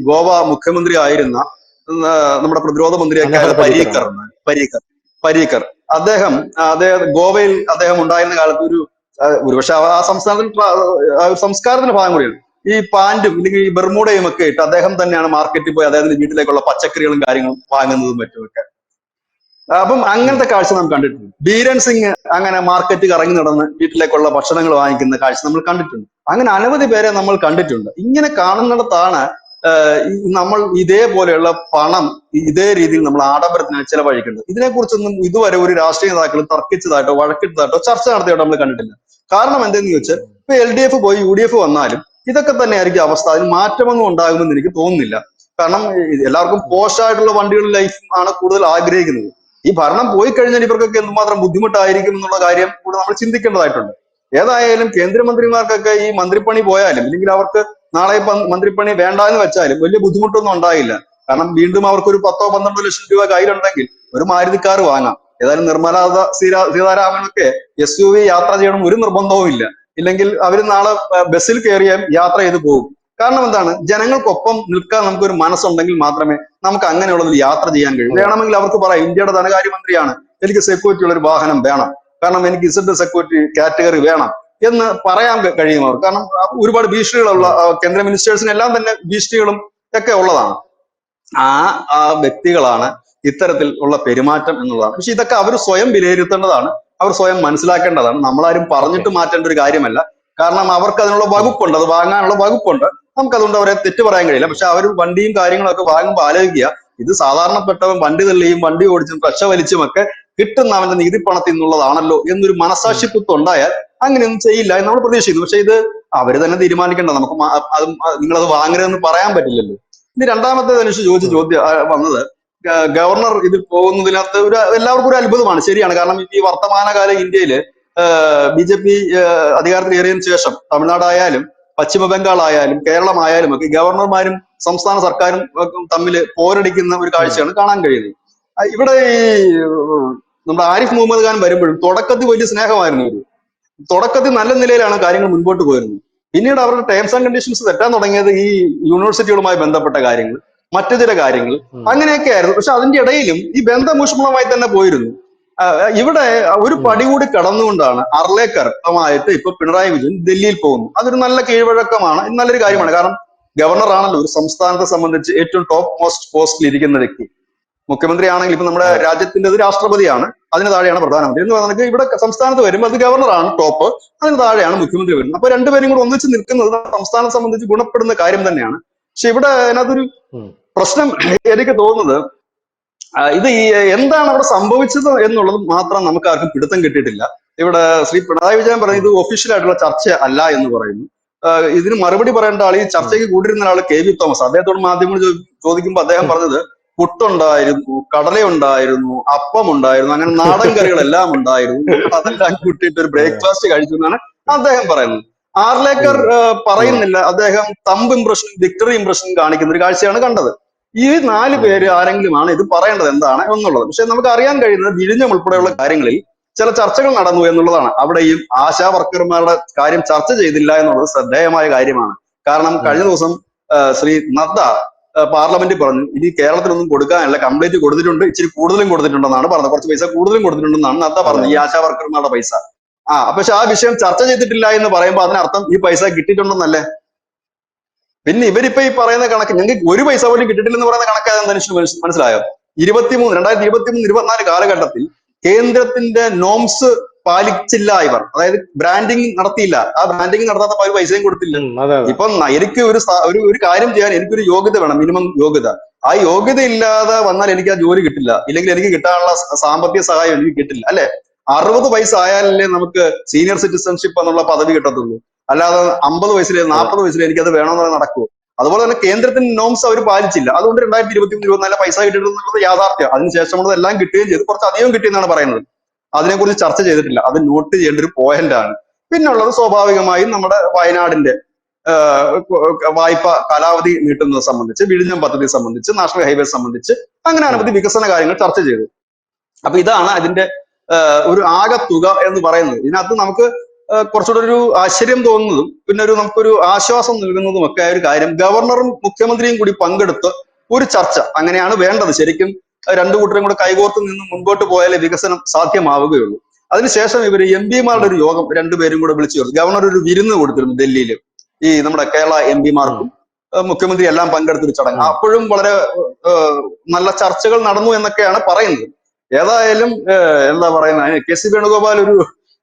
ഗോവ മുഖ്യമന്ത്രി ആയിരുന്ന നമ്മുടെ പ്രതിരോധ മന്ത്രിയൊക്കെ മനോഹർ ആയത് പരീക്കറാണ്. പരീക്കർ പരീക്കർ അദ്ദേഹം ഗോവയിൽ അദ്ദേഹം ഉണ്ടായിരുന്ന കാലത്ത് ഒരുപക്ഷെ ആ സംസ്കാരത്തിന്റെ ഭാഗം കൂടിയാണ്. ഈ പാന്റും ഇല്ലെങ്കിൽ ഈ ബെർമൂടയും ഒക്കെ ഇട്ട് അദ്ദേഹം തന്നെയാണ് മാർക്കറ്റിൽ പോയി അദ്ദേഹത്തിന്റെ വീട്ടിലേക്കുള്ള പച്ചക്കറികളും കാര്യങ്ങളും വാങ്ങുന്നതും മറ്റുമൊക്കെ. അപ്പം ഉം. അങ്ങനത്തെ കാഴ്ച നാം കണ്ടിട്ടുണ്ട്. ബീരൻ സിംഗ് അങ്ങനെ മാർക്കറ്റ് കറങ്ങി നടന്ന് വീട്ടിലേക്കുള്ള ഭക്ഷണങ്ങൾ വാങ്ങിക്കുന്ന കാഴ്ച നമ്മൾ കണ്ടിട്ടുണ്ട്. അങ്ങനെ അനവധി പേരെ നമ്മൾ കണ്ടിട്ടുണ്ട്. ഇങ്ങനെ കാണുന്നിടത്താണ് നമ്മൾ ഇതേപോലെയുള്ള പണം ഇതേ രീതിയിൽ നമ്മൾ ആഡംബരത്തിനായി ചെലവഴിക്കുന്നത്. ഇതിനെക്കുറിച്ചൊന്നും ഇതുവരെ ഒരു രാഷ്ട്രീയ നേതാക്കളും തർക്കിച്ചതായിട്ടോ വഴക്കിട്ടതായിട്ടോ ചർച്ച നടത്തിയായിട്ടോ നമ്മൾ കണ്ടിട്ടില്ല. കാരണം എന്തെന്ന് ചോദിച്ചാൽ ഇപ്പൊ LDF പോയി UDF വന്നാലും ഇതൊക്കെ തന്നെയായിരിക്കും അവസ്ഥ. അതിന് മാറ്റമൊന്നും ഉണ്ടാകുമെന്ന് എനിക്ക് തോന്നുന്നില്ല. കാരണം എല്ലാവർക്കും പോഷായിട്ടുള്ള വണ്ടികളുടെ ലൈഫ് ആണ് കൂടുതൽ ആഗ്രഹിക്കുന്നത്. ഈ ഭരണം പോയി കഴിഞ്ഞാൽ ഇവർക്കൊക്കെ എന്തുമാത്രം ബുദ്ധിമുട്ടായിരിക്കും എന്നുള്ള കാര്യം കൂടെ നമ്മൾ ചിന്തിക്കേണ്ടതായിട്ടുണ്ട്. ഏതായാലും കേന്ദ്രമന്ത്രിമാർക്കൊക്കെ ഈ മന്ത്രിപ്പണി പോയാലും ഇല്ലെങ്കിൽ അവർക്ക് നാളെ മന്ത്രിപ്പണി വേണ്ട എന്ന് വെച്ചാലും വലിയ ബുദ്ധിമുട്ടൊന്നും ഉണ്ടായില്ല. കാരണം വീണ്ടും അവർക്ക് ഒരു 10-12 ലക്ഷം രൂപ കയ്യിലുണ്ടെങ്കിൽ ഒരു മാരുതി കാർ വാങ്ങാം. ഏതായാലും നിർമ്മല സീതാരാമനൊക്കെ SUV യാത്ര ചെയ്യണം ഒരു നിർബന്ധവും ഇല്ല. ഇല്ലെങ്കിൽ അവർ നാളെ ബസ്സിൽ കയറിയാൽ യാത്ര ചെയ്ത് പോകും. കാരണം എന്താണ്, ജനങ്ങൾക്കൊപ്പം നിൽക്കാൻ നമുക്കൊരു മനസ്സുണ്ടെങ്കിൽ മാത്രമേ നമുക്ക് അങ്ങനെയുള്ളതിൽ യാത്ര ചെയ്യാൻ കഴിയും. അതെ. വേണമെങ്കിൽ അവർക്ക് പറയാം, ഇന്ത്യയുടെ ധനകാര്യമന്ത്രിയാണ്, എനിക്ക് സെക്യൂരിറ്റി ഉള്ള ഒരു വാഹനം വേണം, കാരണം എനിക്ക് Z സെക്യൂരിറ്റി കാറ്റഗറി വേണം എന്ന് പറയാൻ കഴിയും അവർക്ക്. കാരണം ഒരുപാട് ഭീഷണികളുള്ള കേന്ദ്ര മിനിസ്റ്റേഴ്സിന് എല്ലാം തന്നെ ഭീഷണികളും ഒക്കെ ഉള്ളതാണ്. ആ വ്യക്തികളാണ് ഇത്തരത്തിൽ ഉള്ള പെരുമാറ്റം എന്നുള്ളതാണ്. പക്ഷെ ഇതൊക്കെ അവർ സ്വയം വിലയിരുത്തേണ്ടതാണ്, അവർ സ്വയം മനസ്സിലാക്കേണ്ടതാണ്. നമ്മളാരും ഓക്കെ. പറഞ്ഞിട്ട് മാറ്റേണ്ട ഒരു കാര്യമല്ല. കാരണം അവർക്ക് അതിനുള്ള വകുപ്പുണ്ട്, അത് വാങ്ങാനുള്ള വകുപ്പുണ്ട്. നമുക്ക് അതുകൊണ്ട് അവരെ തെറ്റ് പറയാൻ കഴിയില്ല. പക്ഷെ അവർ വണ്ടിയും കാര്യങ്ങളൊക്കെ വാങ്ങുമ്പോൾ ആലോചിക്കുക, ഇത് സാധാരണപ്പെട്ടവൻ വണ്ടി തള്ളിയും വണ്ടി ഓടിച്ചും പ്രശ വലിച്ചും ഒക്കെ കിട്ടുന്ന അവന്റെ നികുതി പണത്തിൽ നിന്നുള്ളതാണല്ലോ എന്നൊരു മനസാക്ഷിത്വം ഉണ്ടായാൽ അങ്ങനെയൊന്നും ചെയ്യില്ല എന്ന് നമ്മൾ പ്രതീക്ഷിക്കുന്നു. പക്ഷെ ഇത് അവര് തന്നെ തീരുമാനിക്കേണ്ട, നമുക്ക് നിങ്ങളത് വാങ്ങരുതെന്ന് പറയാൻ പറ്റില്ലല്ലോ. ഇനി രണ്ടാമത്തെ ധനുഷ് ചോദിച്ച ചോദ്യം വന്നത്, ഗവർണർ ഇതിൽ പോകുന്നതിനകത്ത് എല്ലാവർക്കും ഒരു അത്ഭുതമാണ്. ശരിയാണ്. കാരണം ഈ വർത്തമാനകാല ഇന്ത്യയില് BJP അധികാരത്തിലേറിയതിനു ശേഷം തമിഴ്നാടായാലും പശ്ചിമ ബംഗാൾ ആയാലും കേരളമായാലും ഒക്കെ ഗവർണർമാരും സംസ്ഥാന സർക്കാരും തമ്മിൽ പോരടിക്കുന്ന ഒരു കാഴ്ചയാണ് കാണാൻ കഴിയുന്നത്. ഇവിടെ ഈ നമ്മുടെ ആരിഫ് മുഹമ്മദ് ഖാൻ വരുമ്പോഴും തുടക്കത്തിൽ വലിയ സ്നേഹമായിരുന്നു. തുടക്കത്തിൽ നല്ല നിലയിലാണ് കാര്യങ്ങൾ മുൻപോട്ട് പോയിരുന്നത്. പിന്നീട് അവരുടെ ടേംസ് ആൻഡ് കണ്ടീഷൻസ് തെറ്റാൻ തുടങ്ങിയത് ഈ യൂണിവേഴ്സിറ്റികളുമായി ബന്ധപ്പെട്ട കാര്യങ്ങൾ, മറ്റു ചില കാര്യങ്ങൾ അങ്ങനെയൊക്കെ ആയിരുന്നു. പക്ഷെ അതിന്റെ ഇടയിലും ഈ ബന്ധം ഊഷ്മളമായി തന്നെ പോയിരുന്നു. ഇവിടെ ഒരു പടി കൂടി കടന്നുകൊണ്ടാണ് അർലേക്കറുമായിട്ട് ഇപ്പൊ പിണറായി വിജയൻ ഡൽഹിയിൽ പോകുന്നു. അതൊരു നല്ല കീഴ്വഴക്കമാണ്, നല്ലൊരു കാര്യമാണ്. കാരണം ഗവർണർ ആണല്ലോ ഒരു സംസ്ഥാനത്തെ സംബന്ധിച്ച് ഏറ്റവും ടോപ്പ് മോസ്റ്റ് പോസ്റ്റിൽ ഇരിക്കുന്ന വ്യക്തി. മുഖ്യമന്ത്രി ആണെങ്കിൽ ഇപ്പൊ നമ്മുടെ രാജ്യത്തിന്റെ രാഷ്ട്രപതിയാണ്, അതിന് താഴെയാണ് പ്രധാനമന്ത്രി എന്ന് പറഞ്ഞാൽ ഇവിടെ സംസ്ഥാനത്ത് വരുമ്പോൾ അത് ഗവർണറാണ് ടോപ്പ്, അതിന് താഴെയാണ് മുഖ്യമന്ത്രി വരുന്നത്. അപ്പൊ രണ്ടുപേരും കൂടെ ഒന്നിച്ച് നിൽക്കുന്നത് സംസ്ഥാനത്തെ സംബന്ധിച്ച് ഗുണപ്പെടുന്ന കാര്യം തന്നെയാണ്. പക്ഷെ ഇവിടെ അതിനകത്തൊരു പ്രശ്നം എനിക്ക് തോന്നുന്നത്, ഇത് എന്താണ് അവിടെ സംഭവിച്ചത് എന്നുള്ളത് മാത്രം നമുക്ക് ആർക്കും പിടുത്തം കിട്ടിയിട്ടില്ല. ഇവിടെ ശ്രീ പിണറായി വിജയൻ പറയുന്നത് ഇത് ഒഫീഷ്യൽ ആയിട്ടുള്ള ചർച്ച അല്ല എന്ന് പറയുന്നു. ഇതിന് മറുപടി പറയേണ്ട ആൾ, ഈ ചർച്ചയ്ക്ക് കൂടിയിരുന്ന ആൾ KV തോമസ്, അദ്ദേഹത്തോട് മാധ്യമങ്ങൾ ചോദിക്കുമ്പോൾ അദ്ദേഹം പറഞ്ഞത് പുട്ടുണ്ടായിരുന്നു, കടലയുണ്ടായിരുന്നു, അപ്പം ഉണ്ടായിരുന്നു, അങ്ങനെ നാടൻ കറികളെല്ലാം ഉണ്ടായിരുന്നു, അതെല്ലാം കൂട്ടിയിട്ട് ഒരു ബ്രേക്ക്ഫാസ്റ്റ് കഴിച്ചു എന്നാണ് അദ്ദേഹം പറയുന്നത്. ആർലേക്കർ പറയുന്നില്ല, അദ്ദേഹം തമ്പ് ഇംപ്രഷനും വിക്ടറി ഇംപ്രഷനും കാണിക്കുന്ന ഒരു കാഴ്ചയാണ് കണ്ടത്. ഈ 4 പേര് ആരെങ്കിലുമാണ് ഇത് പറയേണ്ടത് എന്താണ് എന്നുള്ളത്. പക്ഷെ നമുക്ക് അറിയാൻ കഴിയുന്നത് വിഴിഞ്ഞം ഉൾപ്പെടെയുള്ള കാര്യങ്ങളിൽ ചില ചർച്ചകൾ നടന്നു എന്നുള്ളതാണ്. അവിടെയും ആശാ വർക്കർമാരുടെ കാര്യം ചർച്ച ചെയ്തില്ല എന്നുള്ളത് ശ്രദ്ധേയമായ കാര്യമാണ്. കാരണം കഴിഞ്ഞ ദിവസം ശ്രീ നദ്ദ പാർലമെന്റിൽ പറഞ്ഞു, ഇനി കേരളത്തിലൊന്നും കൊടുക്കാനല്ല, കംപ്ലീറ്റ് കൊടുത്തിട്ടുണ്ട്, ഇച്ചിരി കൂടുതലും കൊടുത്തിട്ടുണ്ടെന്നാണ് പറഞ്ഞത്, കുറച്ച് പൈസ കൂടുതലും കൊടുത്തിട്ടുണ്ടെന്നാണ് നദ്ദ പറഞ്ഞത്, ഈ ആശാ വർക്കർമാരുടെ പൈസ. പക്ഷെ ആ വിഷയം ചർച്ച ചെയ്തിട്ടില്ല എന്ന് പറയുമ്പോൾ അതിനർത്ഥം ഈ പൈസ കിട്ടിയിട്ടുണ്ടെന്നല്ലേ. പിന്നെ ഇവരിപ്പോ ഈ പറയുന്ന കണക്ക്, ഞങ്ങൾക്ക് ഒരു പൈസ പോലും കിട്ടിയിട്ടില്ലെന്ന് പറയുന്ന കണക്ക് എന്താണെന്ന് മനസ്സിലായോ? 2023-24 കാലഘട്ടത്തിൽ കേന്ദ്രത്തിന്റെ നോംസ് പാലിച്ചില്ല ഇവർ, അതായത് ബ്രാൻഡിങ് നടത്തിയില്ല. ആ ബ്രാൻഡിങ് നടത്താത്ത ഒരു പൈസയും കൊടുത്തില്ല. ഇപ്പൊ എനിക്ക് ഒരു കാര്യം ചെയ്യാൻ എനിക്കൊരു യോഗ്യത വേണം, മിനിമം യോഗ്യത. ആ യോഗ്യത ഇല്ലാതെ വന്നാൽ എനിക്ക് ആ ജോലി കിട്ടില്ല, ഇല്ലെങ്കിൽ എനിക്ക് കിട്ടാനുള്ള സാമ്പത്തിക സഹായം എനിക്ക് കിട്ടില്ല, അല്ലെ? 60 വയസ്സ് ആയാലല്ലേ നമുക്ക് സീനിയർ സിറ്റിസൺഷിപ്പ് എന്നുള്ള പദവി കിട്ടത്തുള്ളൂ. അല്ലാതെ 50 വയസ്സിലെ 40 വയസ്സിലെ എനിക്കത് വേണമെന്ന് നടക്കുമോ? അതുപോലെ തന്നെ കേന്ദ്രത്തിന്റെ നോംസ് അവർ പാലിച്ചില്ല. അതുകൊണ്ട് 2023-24 പൈസ കിട്ടിയിട്ടുള്ളത് യാഥാർത്ഥ്യം. അതിനുശേഷമുള്ളത് എല്ലാം കിട്ടുകയും ചെയ്തു, കുറച്ച് അധികം കിട്ടിയെന്നാണ് പറയുന്നത്. അതിനെക്കുറിച്ച് ചർച്ച ചെയ്തിട്ടില്ല, അത് നോട്ട് ചെയ്യേണ്ട ഒരു പോയിന്റ് ആണ്. പിന്നുള്ളത് സ്വാഭാവികമായും നമ്മുടെ വയനാടിന്റെ വായ്പ കാലാവധി നീട്ടുന്നത് സംബന്ധിച്ച്, വിഴിഞ്ഞം പദ്ധതി സംബന്ധിച്ച്, നാഷണൽ ഹൈവേ സംബന്ധിച്ച്, അങ്ങനെ അനവധി വികസന കാര്യങ്ങൾ ചർച്ച ചെയ്തു. അപ്പൊ ഇതാണ് അതിന്റെ ഒരു ആകെ തുക എന്ന് പറയുന്നത്. ഇതിനകത്ത് നമുക്ക് കുറച്ചുകൂടെ ഒരു ആശ്ചര്യം തോന്നുന്നതും പിന്നെ നമുക്കൊരു ആശ്വാസം നൽകുന്നതും ഒക്കെ ആയ ഒരു കാര്യം, ഗവർണറും മുഖ്യമന്ത്രിയും കൂടി പങ്കെടുത്ത് ഒരു ചർച്ച അങ്ങനെയാണ് വേണ്ടത്. ശരിക്കും രണ്ടു കൂട്ടരും കൂടെ കൈകോർത്ത് നിന്ന് മുൻപോട്ട് പോയാലേ വികസനം സാധ്യമാവുകയുള്ളൂ. അതിനുശേഷം ഇവർ എം പിമാരുടെ ഒരു യോഗം രണ്ടുപേരും കൂടെ വിളിച്ചു ചേർത്തു. ഗവർണർ ഒരു വിരുന്ന് കൊടുത്തിരുന്നു ഡൽഹിയിൽ, ഈ നമ്മുടെ കേരള എം പിമാർക്കും മുഖ്യമന്ത്രി എല്ലാം പങ്കെടുത്തൊരു ചടങ്ങ്. അപ്പോഴും വളരെ നല്ല ചർച്ചകൾ നടന്നു എന്നൊക്കെയാണ് പറയുന്നത്. ഏതായാലും എന്താ പറയുന്നത്, കെ സി വേണുഗോപാൽ ഒരു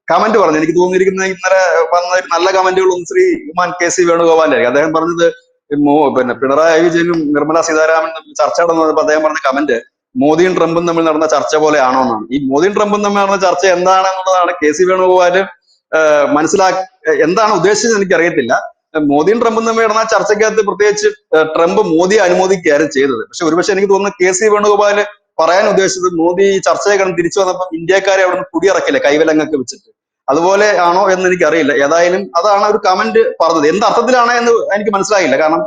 കമന്റ് പറഞ്ഞു. എനിക്ക് തോന്നിയിരിക്കുന്നത് ഇന്നലെ വന്ന നല്ല കമന്റുകളൊന്നും ശ്രീമാൻ കെ സി വേണുഗോപാലായിരിക്കും. അദ്ദേഹം പറഞ്ഞത് പിന്നെ പിണറായി വിജയനും നിർമ്മല സീതാരാമൻ ചർച്ച നടന്നപ്പോൾ അദ്ദേഹം പറഞ്ഞ കമന്റ് മോദിയും ട്രംപും തമ്മിൽ നടന്ന ചർച്ച പോലെയാണോ എന്നാണ്. ഈ മോദിയും ട്രംപും തമ്മിൽ നടന്ന ചർച്ച എന്താണെന്നുള്ളതാണ് കെ സി വേണുഗോപാല് എന്താണ് ഉദ്ദേശിച്ചത് എനിക്കറിയത്തില്ല. മോദിയും ട്രംപും തമ്മിൽ നടന്ന ചർച്ചയ്ക്കകത്ത് പ്രത്യേകിച്ച് ട്രംപ് മോദിയെ അനുമോദിക്കുകയായിരുന്നു ചെയ്തത്. പക്ഷെ ഒരുപക്ഷെ എനിക്ക് തോന്നുന്നു കെ സി വേണുഗോപാല് പറയാൻ ഉദ്ദേശിച്ചത് മോദി ചർച്ചയെ കണ്ട് തിരിച്ചു വന്നപ്പോൾ ഇന്ത്യക്കാരെ അവിടെ നിന്ന് കുടിയിറക്കില്ല കൈവലങ്ങൊക്കെ വെച്ചിട്ട്, അതുപോലെ ആണോ എന്ന് എനിക്കറിയില്ല. ഏതായാലും അതാണ് ഒരു കമന്റ് പറഞ്ഞത്. എന്ത് അർത്ഥത്തിലാണ് എന്ന് എനിക്ക് മനസ്സിലായില്ല. കാരണം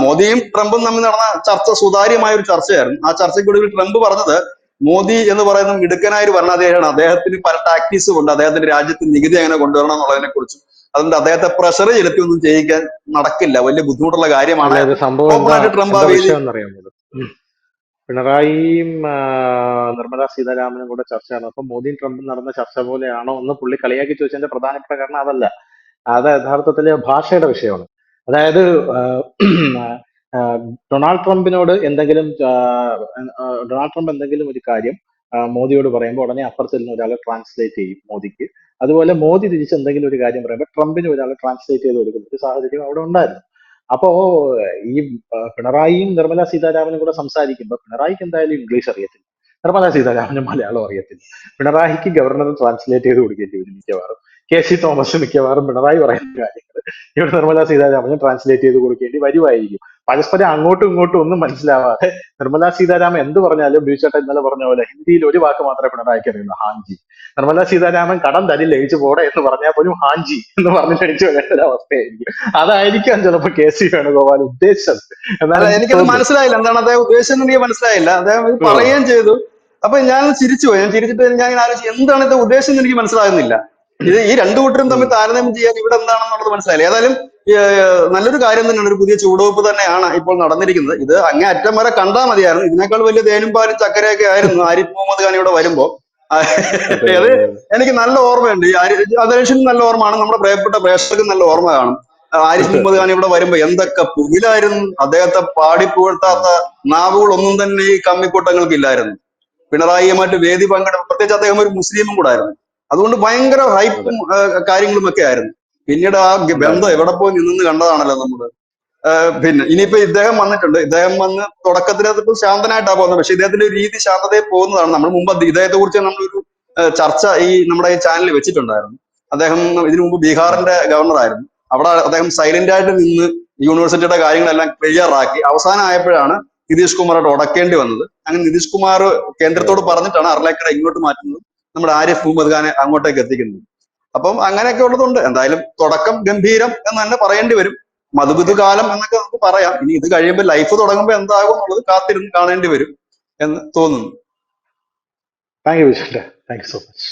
മോദിയും ട്രംപും തമ്മിൽ നടന്ന ചർച്ച സുതാര്യമായ ഒരു ചർച്ചയായിരുന്നു. ആ ചർച്ചയ്ക്കൊടുവിൽ ട്രംപ് പറഞ്ഞത് മോദി എന്ന് പറയുന്ന മിടുക്കനായ ഒരു ഭരണാധികാരിയാണ്, അദ്ദേഹത്തിന് പല ടാക്ടീസും ഉണ്ട്, അദ്ദേഹത്തിന്റെ രാജ്യത്ത് നികുതി എങ്ങനെ കൊണ്ടുവരണം എന്നുള്ളതിനെ കുറിച്ചും, അതുകൊണ്ട് അദ്ദേഹത്തെ പ്രഷർ ചെലുത്തി ഒന്നും ചെയ്യിക്കാൻ നടക്കില്ല, വലിയ ബുദ്ധിമുട്ടുള്ള കാര്യമാണ്. ട്രംപ് ആ വേദി പിണറായിയും നിർമ്മല സീതാരാമനും കൂടെ ചർച്ച നടന്നപ്പോൾ മോദിയും ട്രംപും നടന്ന ചർച്ച പോലെയാണോ എന്ന് പുള്ളി കളിയാക്കി ചോദിച്ചതിന്റെ പ്രധാനപ്പെട്ട കാരണം അതല്ല. അത് യഥാർത്ഥത്തില് ഭാഷയുടെ വിഷയമാണ്. അതായത് ഡൊണാൾഡ് ട്രംപിനോട് എന്തെങ്കിലും ഡൊണാൾഡ് ട്രംപ് എന്തെങ്കിലും ഒരു കാര്യം മോദിയോട് പറയുമ്പോൾ ഉടനെ അപ്പുറത്തിൽ നിന്ന് ഒരാൾ ട്രാൻസ്ലേറ്റ് ചെയ്യും മോദിക്ക്. അതുപോലെ മോദി തിരിച്ച് എന്തെങ്കിലും ഒരു കാര്യം പറയുമ്പോൾ ട്രംപിന് ഒരാൾ ട്രാൻസ്ലേറ്റ് ചെയ്ത് കൊടുക്കുന്ന ഒരു സാഹചര്യം അവിടെ ഉണ്ടായിരുന്നു. അപ്പോ ഈ പിണറായിയും നിർമ്മല സീതാരാമനും കൂടെ സംസാരിക്കുമ്പോൾ പിണറായിക്ക് എന്തായാലും ഇംഗ്ലീഷ് അറിയത്തില്ല, നിർമ്മല സീതാരാമനും മലയാളം അറിയത്തില്ല. പിണറായിക്ക് ഗവർണർ ട്രാൻസ്ലേറ്റ് ചെയ്ത് കൊടുക്കേണ്ടി വരും മിക്കവാറും. കെ സി തോമസ് മിക്കവാറും പിണറായി പറയുന്ന കാര്യങ്ങൾ ഇവിടെ നിർമ്മല സീതാരാമനും ട്രാൻസ്ലേറ്റ് ചെയ്ത് കൊടുക്കേണ്ടി വരുമായിരിക്കും. പരസ്പരം അങ്ങോട്ടും ഇങ്ങോട്ടും ഒന്നും മനസ്സിലാവാതെ നിർമ്മല സീതാരാമൻ എന്ത് പറഞ്ഞാലും ബിജുചേട്ടൻ ഇന്നലെ പറഞ്ഞ പോലെ ഹിന്ദിയിൽ ഒരു വാക്ക് മാത്രമേ പിണറായിക്ക് അറിയുള്ളൂ, ഹാഞ്ചി. നിർമ്മല സീതാരാമൻ കടം തരില്ല എഴുച്ചു പോടെ എന്ന് പറഞ്ഞാൽ പോലും ഹാഞ്ചി എന്ന് പറഞ്ഞിട്ട് അടിച്ചു വരേണ്ട ഒരു അവസ്ഥയായിരിക്കും. അതായിരിക്കാം ചിലപ്പോ കെ സി വേണുഗോപാൽ ഉദ്ദേശിച്ചത്. എനിക്കത് മനസ്സിലായില്ല, എന്താണ് അദ്ദേഹം ഉദ്ദേശം എനിക്ക് മനസ്സിലായില്ല. അദ്ദേഹം ഇത് പറയുകയും ചെയ്തു. അപ്പൊ ഞാൻ ചിരിച്ചു പോയി. ഞാൻ ചിരിച്ചിട്ട് ഞാൻ ആലോചിച്ചു എന്താണ് ഇത് ഉദ്ദേശം എനിക്ക് മനസ്സിലാകുന്നില്ല. ഇത് ഈ രണ്ടു കൂട്ടരും തമ്മിൽ താരതമ്യം ചെയ്യാൻ ഇവിടെ എന്താണെന്നുള്ളത് മനസ്സിലായില്ല. ഏതായാലും നല്ലൊരു കാര്യം തന്നെയാണ്, ഒരു പുതിയ ചുവടുവെപ്പ് തന്നെയാണ് ഇപ്പോൾ നടന്നിരിക്കുന്നത്. ഇത് അങ്ങേ അറ്റം വരെ കണ്ടാൽ മതിയായിരുന്നു. ഇതിനേക്കാൾ വലിയ തേനും പാലും ചക്കരയൊക്കെ ആയിരുന്നു ആരിഫ് മുഹമ്മദ് ഖാൻ ഇവിടെ വരുമ്പോ. അത് എനിക്ക് നല്ല ഓർമ്മയുണ്ട്. ഈ അധ്യക്ഷനും നല്ല ഓർമ്മയാണ്, നമ്മുടെ പ്രിയപ്പെട്ട പ്രേക്ഷകർക്കും നല്ല ഓർമ്മ കാണും. ആരിഫ് മുഹമ്മദ് ഖാൻ ഇവിടെ വരുമ്പോ എന്തൊക്കെ പുകിലായിരുന്നു. അദ്ദേഹത്തെ പാടിപ്പുകഴ്ത്താത്ത നാവുകളൊന്നും തന്നെ ഈ കമ്മിക്കൂട്ടങ്ങൾക്ക് ഇല്ലായിരുന്നു. പിണറായിയുമായിട്ട് വേദി പങ്കെടുപ്പ്, പ്രത്യേകിച്ച് അദ്ദേഹം ഒരു മുസ്ലിമും കൂടെ ആയിരുന്നു. അതുകൊണ്ട് ഭയങ്കര ഹൈപ്പും കാര്യങ്ങളും ഒക്കെ ആയിരുന്നു. പിന്നീട് ആ ബന്ധം എവിടെ പോയി നിന്നെന്ന് കണ്ടതാണല്ലോ നമ്മള്. പിന്നെ ഇനിയിപ്പോ ഇദ്ദേഹം വന്നിട്ടുണ്ട്. ഇദ്ദേഹം വന്ന് തുടക്കത്തിനകത്ത് ശാന്തനായിട്ടാണ് പോകുന്നത്. പക്ഷെ ഇദ്ദേഹത്തിന്റെ രീതി ശാന്തതയിൽ പോകുന്നതാണ്. നമ്മൾ മുമ്പ് ഇദ്ദേഹത്തെ കുറിച്ച് നമ്മളൊരു ചർച്ച ഈ നമ്മുടെ ഈ ചാനലിൽ വെച്ചിട്ടുണ്ടായിരുന്നു. അദ്ദേഹം ഇതിനു മുമ്പ് ബീഹാറിന്റെ ഗവർണർ ആയിരുന്നു. അവിടെ അദ്ദേഹം സൈലന്റ് ആയിട്ട് നിന്ന് യൂണിവേഴ്സിറ്റിയുടെ കാര്യങ്ങളെല്ലാം ക്ലിയർ ആക്കി അവസാനം ആയപ്പോഴാണ് നിതീഷ് കുമാറായിട്ട് ഉടക്കേണ്ടി വന്നത്. അങ്ങനെ നിതീഷ് കുമാർ കേന്ദ്രത്തോട് പറഞ്ഞിട്ടാണ് അർലേക്കറെ ഇങ്ങോട്ട് മാറ്റുന്നത്, നമ്മുടെ ആരിഫ് മുഹമ്മദ് ഖാനെ അങ്ങോട്ടേക്ക് എത്തിക്കുന്നത്. അപ്പം അങ്ങനെയൊക്കെ ഉള്ളതുണ്ട്. എന്തായാലും തുടക്കം ഗംഭീരം എന്ന് തന്നെ പറയേണ്ടി വരും. മധുബുധു കാലം എന്നൊക്കെ നമുക്ക് പറയാം. ഇനി ഇത് കഴിയുമ്പോൾ ലൈഫ് തുടങ്ങുമ്പോൾ എന്താകും എന്നുള്ളത് കാത്തിരുന്ന് കാണേണ്ടി വരും എന്ന് തോന്നുന്നു. താങ്ക് യു വിശാല, താങ്ക് യു സോ മച്ച്.